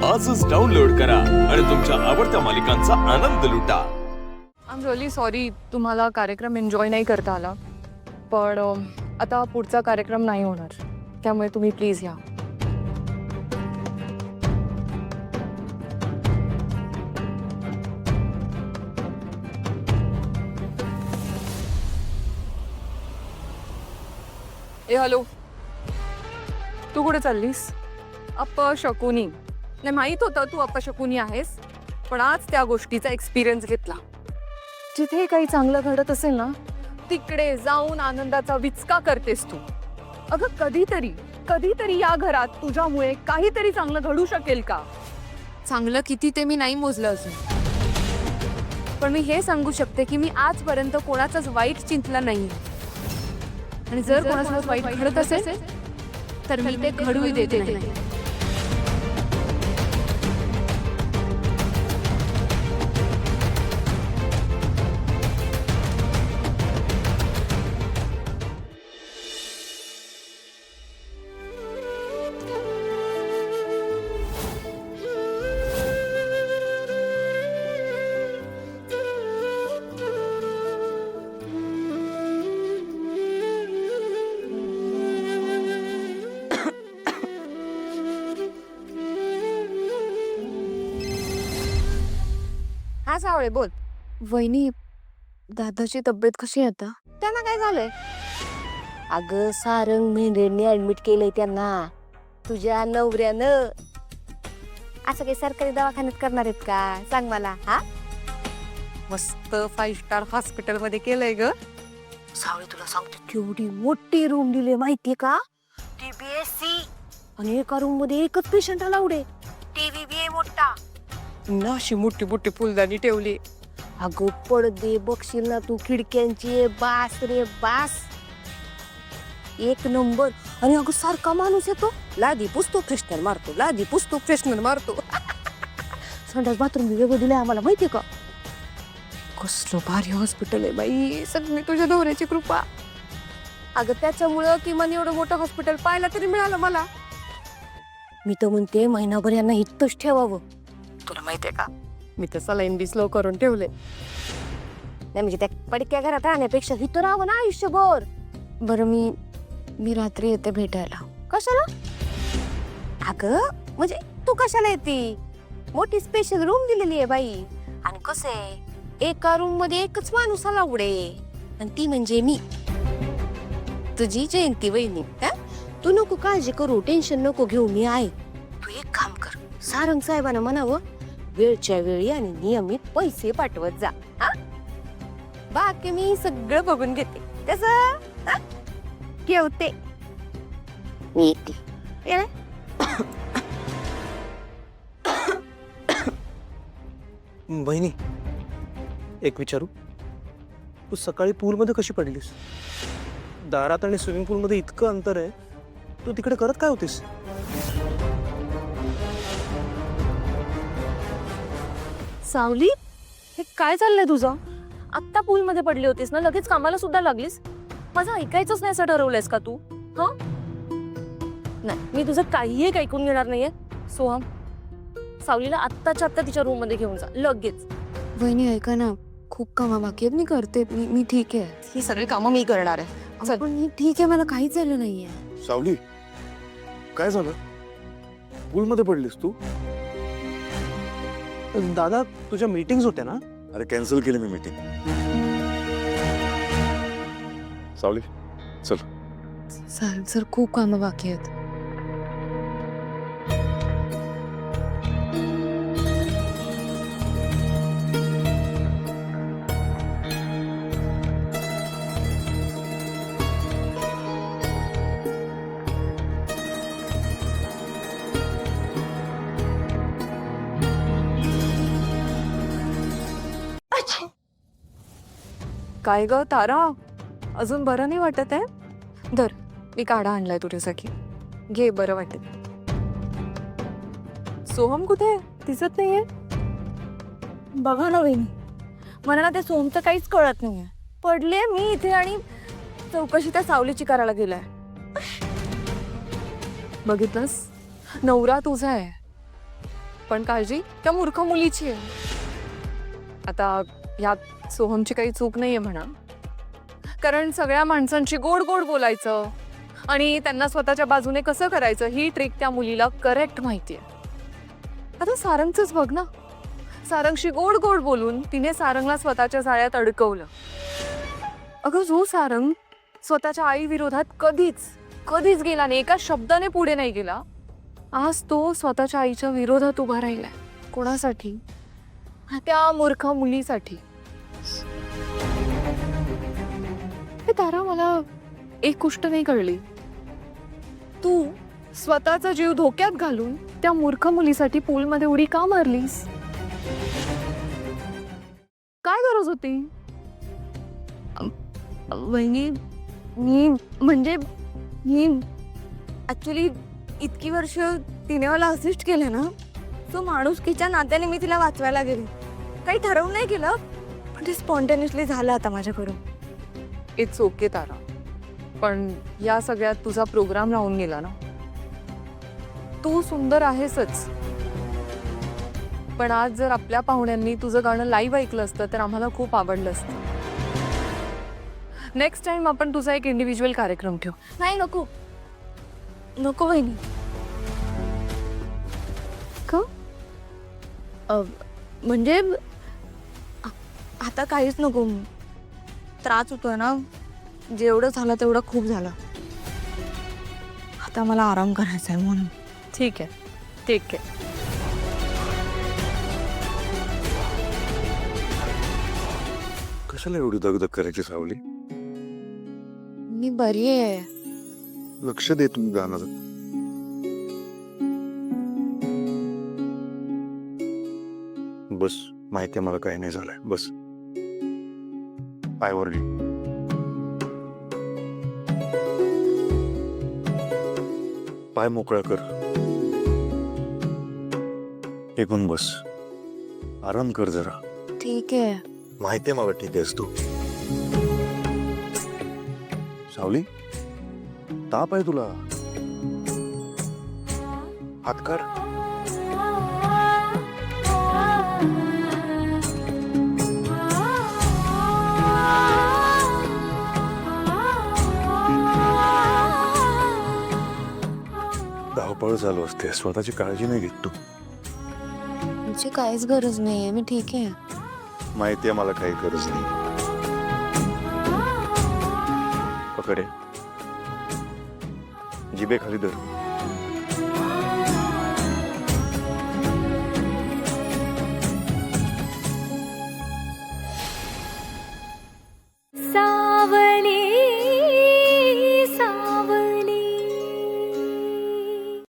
आजच डाउनलोड करा आणि तुमच्या आवडत्या मालिकांचा आनंद लुटा। आय एम रिअली सॉरी तुम्हाला कार्यक्रम एन्जॉय नाही करता आला, पण आता पुढचा कार्यक्रम नाही होणार, त्यामुळे तुम्ही प्लीज या। ए हॅलो, तू कुठे चाललीस? अपशकुनी नाही, माहित होतं तू अपशकुनी आहेस, पण आज त्या गोष्टीचा एक्सपिरियन्स घेतला। जिथे काही चांगलं घडत असेल ना, तिकडे जाऊन आनंदाचा विचका करतेस तू। अगं कधीतरी या घरात तुझ्यामुळे काहीतरी चांगलं घडू शकेल का? चांगलं किती ते मी नाही मोजलं अजून, पण मी हे सांगू शकते की मी आजपर्यंत कोणाचाच वाईट चिंतला नाही, आणि जर कोणासोबत वाईट घडत असेल तर मी ते घडूही देते नाही। हा सावळे बोल। वहिनी, दादाची तब्येत कशी आहे आता? त्यांना काय झालंय? अगं सारंग मेंढ्यांनी ऍडमिट केलंय त्यांना, तुझ्या नवऱ्यानं। असं काही सरकारी दवाखान्यात करणार आहेत का सांग मला? हा, मस्त 5 स्टार हॉस्पिटल मध्ये केलंय ग। सावळे तुला सांगते, केवढी मोठी रूम दिली माहितीये का? TBSC, आणि एका रूम मध्ये एकच पेशंट अलाउड, टीव्ही बी आहे मोठा, अशी मोठी मोठी फुलदाणी ठेवली। अगं पडदे बघशील ना तू खिडक्यांची, बास रे बास, एक नंबर। आणि अगं सारखा माणूस येतो, लादी पुसतो फ्रेशनर मारतो, लादी पुसतो फ्रेशनर मारतो। संडास बाथरूम बी वेगळं दिलंय आम्हाला, माहितीये का? कसलं भारी हॉस्पिटल आहे बाई, सगळी तुझ्या नवऱ्याची कृपा। अगं त्याच्यामुळं किमान एवढं मोठं हॉस्पिटल पाहायला तरी मिळालं मला। मी तर म्हणते महिनाभर यांना इथंच ठेवावं। तुला माहितीये का, मी तर सलाईन बी स्लो करून ठेवले। नाही म्हणजे त्या पडक्या घरात राहण्यापेक्षा इथं राहावं ना आयुष्यभर। बरं, मी रात्री येते भेटायला। कशाला? अगं म्हणजे तू कशाला येते? मोठी स्पेशल रूम दिलेली आहे बाई, आणि कसं आहे, एका रूम मध्ये एकच माणूस अलाउड आहे, आणि ती म्हणजे मी, तुझी जयंती वहिनी। तू नको काळजी करू, टेन्शन नको घेऊ, मी आहे। तू एक काम कर, सारंग साहेबांना म्हणावं वेळच्या वेळी आणि नियमित पैसे पाठवत जा, हा? बाकी मी सगळं बघून घेते, तसं ठेवते मी येते। बहिणी, एक विचारू, तू सकाळी पूलमध्ये कशी पडलीस? दारात आणि स्विमिंग पूलमध्ये इतकं अंतर आहे, तू तिकडे करत काय होतीस? सावली, हे काय चाललंय तुझं? आत्ता पूल मध्ये पडली होतीस ना, लगेच कामाला सुद्धा लागलीस? माझं ऐकायचंच नाही असं ठरवलंयस का तू? हा नाही, मी तुझं काहीही ऐकून घेणार नाहीये। सोहम, सावलीला आत्ताच्या आत्ता तिच्या रूम मध्ये घेऊन जा लगेच। वहिनी ऐका ना, खूप कामं बाकी आहेत, मी करते, मी ठीक आहे। ही सगळी कामं मी करणार आहे। चल, पण मी ठीक आहे, मला काहीच झालं नाहीये। सावली, काय झालं? पूलमध्ये पडलीस तू? दादा, तुझ्या मीटिंग्स होत्या ना? अरे कॅन्सल केली मी मीटिंग। सावली चल। सर खूप कामं बाकी आहेत। काय ग तारा, अजून बरं नाही वाटत आहे? धर, मी काढा आणलाय तुझ्यासाठी, घे, बरं वाटेल। सोहम कुठे? दिसत नाहीये। बघा ना वहिनी, मला ना त्या सोमचं काहीच कळत नाहीये। पडले मी इथे आणि चौकशी त्या सावलीची करायला गेलाय। बघितलंस, नवरा तुझा आहे, पण काळजी त्या मूर्ख मुलीची आहे. आता यात सोहमची काही चूक नाहीये म्हणा, कारण सगळ्या माणसांशी गोड गोड बोलायचं आणि त्यांना स्वतःच्या बाजूने कसं करायचं ही ट्रिक त्या मुलीला करेक्ट माहितीये. आता सारंगचंच बघ ना, सारंगशी गोड गोड बोलून तिने सारंगला स्वतःच्या जाळ्यात अडकवलं. अगं जो सारंग स्वतःच्या आई विरोधात कधीच गेला नाही, एका शब्दाने पुढे नाही गेला, आज तो स्वतःच्या आईच्या विरोधात उभा राहिलाय. कोणासाठी? त्या मूर्ख मुलीसाठी. हे तारा, मला एक गोष्ट नाही कळली, तू स्वतःचा जीव धोक्यात घालून त्या मूर्ख मुलीसाठी पूलमध्ये उडी का मारलीस? काय गरज होती? वहिनी, मी ऍक्च्युली इतकी वर्ष तिने मला असिस्ट केलं ना, तो माणुसकीच्या नात्याने मी तिला वाचवायला गेले. काही ठरवून नाही केलं, पण ते स्पॉन्टेनियसली झालं आता माझ्याकडून. इट्स ओके तारा, पण या सगळ्यात तुझा प्रोग्राम राहून गेला ना. तू सुंदर आहेसच, पण आज जर आपल्या पाहुण्यांनी तुझं गाणं लाईव्ह ऐकलं असतं तर आम्हाला खूप आवडलं असतं. नेक्स्ट टाइम आपण तुझा एक इंडिव्हिज्युअल कार्यक्रम ठेवू. नाही, नको नको वहिनी. का? म्हणजे आता काहीच नको. त्रास होतोय ना, जेवढं झालं तेवढं खूप झालं. आता मला आराम करायचा आहे म्हणून. ठीक आहे, ठीक आहे. कशाला एवढी दगदग करायची सावली? मी बरी आहे. लक्ष दे तुम्ही गाणं. बस, माहितीये मला काही नाही झालंय. बस, पाय वर घे. पाय मोकळा कर. टेकून बस, आराम कर जरा. ठीक आहे. माहितीये मला ठीक आहेस तू. सावली, ताप आहे तुला? हात काढ. धावपळ चालू असते, स्वतःची काळजी नाही घेत तू. तुमची काहीच गरज नाहीये, मी ठीक आहे. माहितीये मला काही गरज नाही. पकडे, जिबे खाली धर.